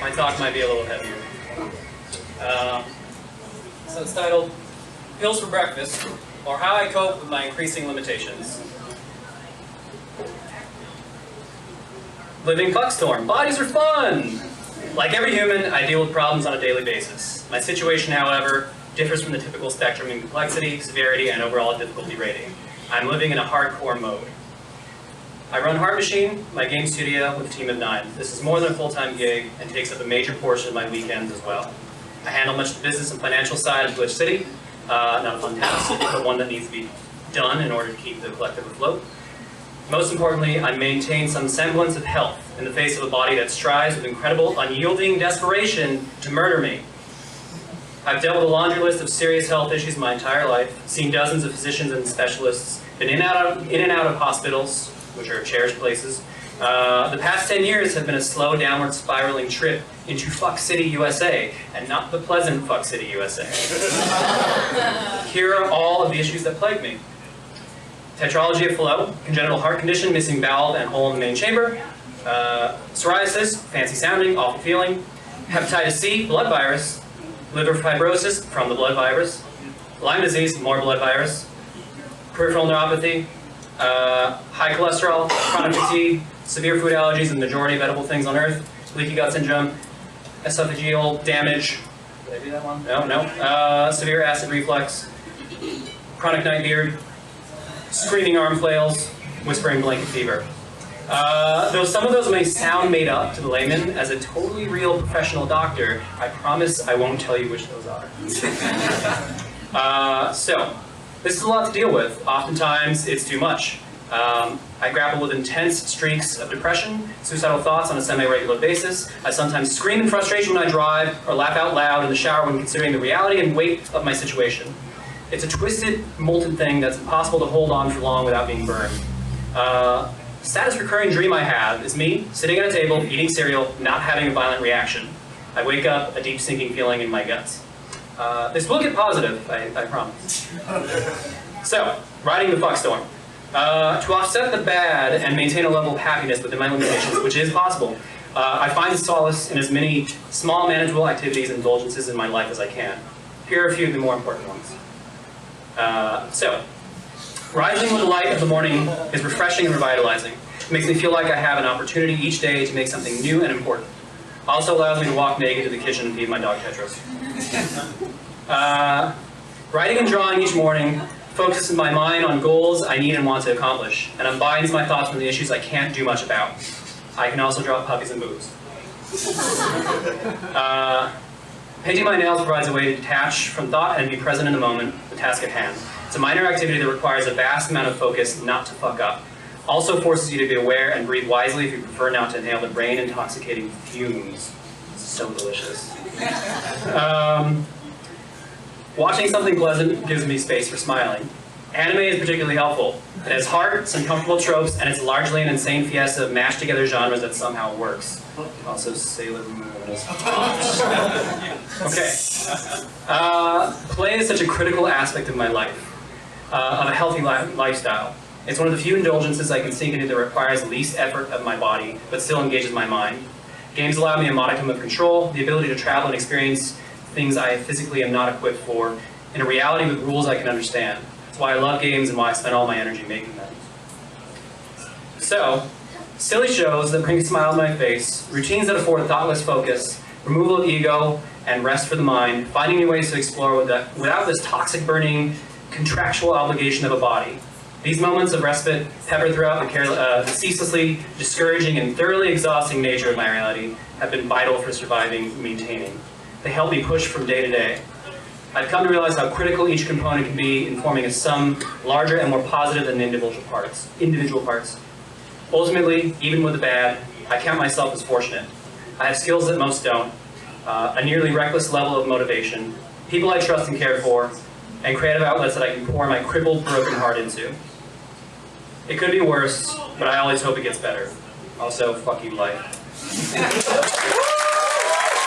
My talk might be a little heavier. So it's titled, Pills for Breakfast, or How I Cope with My Increasing Limitations. Living fuckstorm. Bodies are fun! Like every human, I deal with problems on a daily basis. My situation, however, differs from the typical spectrum in complexity, severity, and overall difficulty rating. I'm living in a hardcore mode. I run Heart Machine, my game studio, with a team of 9. This is more than a full-time gig and takes up a major portion of my weekends as well. I handle much of the business and financial side of Glitch City. Not a fun task, but one that needs to be done in order to keep the collective afloat. Most importantly, I maintain some semblance of health in the face of a body that strives with incredible, unyielding desperation to murder me. I've dealt with a laundry list of serious health issues my entire life, seen dozens of physicians and specialists, been in and out of hospitals, which are cherished places. The past 10 years have been a slow downward spiraling trip into Fuck City, USA, and not the pleasant Fuck City, USA. Here are all of the issues that plague me. Tetralogy of Fallot, congenital heart condition, missing valve and hole in the main chamber. Psoriasis, fancy sounding, awful feeling. Hepatitis C, blood virus. Liver fibrosis, from the blood virus. Lyme disease, more blood virus. Peripheral neuropathy. High cholesterol, chronic fatigue, severe food allergies in the majority of edible things on Earth, leaky gut syndrome, esophageal damage. Did I do that one? No. Severe acid reflux, chronic night beard, screaming arm flails, whispering blanket fever. Though some of those may sound made up to the layman, as a totally real professional doctor, I promise I won't tell you which those are. So, this is a lot to deal with. Oftentimes, it's too much. I grapple with intense streaks of depression, suicidal thoughts on a semi-regular basis. I sometimes scream in frustration when I drive, or laugh out loud in the shower when considering the reality and weight of my situation. It's a twisted, molten thing that's impossible to hold on for long without being burned. The saddest recurring dream I have is me sitting at a table, eating cereal, not having a violent reaction. I wake up, a deep sinking feeling in my guts. This will get positive, I promise. So, riding the fuckstorm. To offset the bad and maintain a level of happiness within my limitations, which is possible, I find solace in as many small, manageable activities and indulgences in my life as I can. Here are a few of the more important ones. Rising with the light of the morning is refreshing and revitalizing. It makes me feel like I have an opportunity each day to make something new and important. Also allows me to walk naked to the kitchen and feed my dog Tetris. Writing and drawing each morning focuses my mind on goals I need and want to accomplish, and unbinds my thoughts from the issues I can't do much about. I can also draw puppies and boobs. Painting my nails provides a way to detach from thought and be present in the moment, the task at hand. It's a minor activity that requires a vast amount of focus not to fuck up. Also forces you to be aware and breathe wisely if you prefer not to inhale the brain-intoxicating fumes. So delicious. Watching something pleasant gives me space for smiling. Anime is particularly helpful. It has heart, some comfortable tropes, and it's largely an insane fiesta of mashed together genres that somehow works. Also, Sailor Moon is Okay. Play is such a critical aspect of my life, of a healthy lifestyle. It's one of the few indulgences I can sink into that requires the least effort of my body, but still engages my mind. Games allow me a modicum of control, the ability to travel and experience things I physically am not equipped for, in a reality with rules I can understand. That's why I love games and why I spend all my energy making them. So, silly shows that bring a smile to my face, routines that afford thoughtless focus, removal of ego, and rest for the mind, finding new ways to explore without this toxic burning contractual obligation of a body. These moments of respite, peppered throughout the ceaselessly discouraging and thoroughly exhausting nature of my reality, have been vital for surviving and maintaining. They help me push from day to day. I've come to realize how critical each component can be in forming a sum larger and more positive than the individual parts. Ultimately, even with the bad, I count myself as fortunate. I have skills that most don't, a nearly reckless level of motivation, people I trust and care for, and creative outlets that I can pour my crippled, broken heart into. It could be worse, but I always hope it gets better. Also, fuck you, life.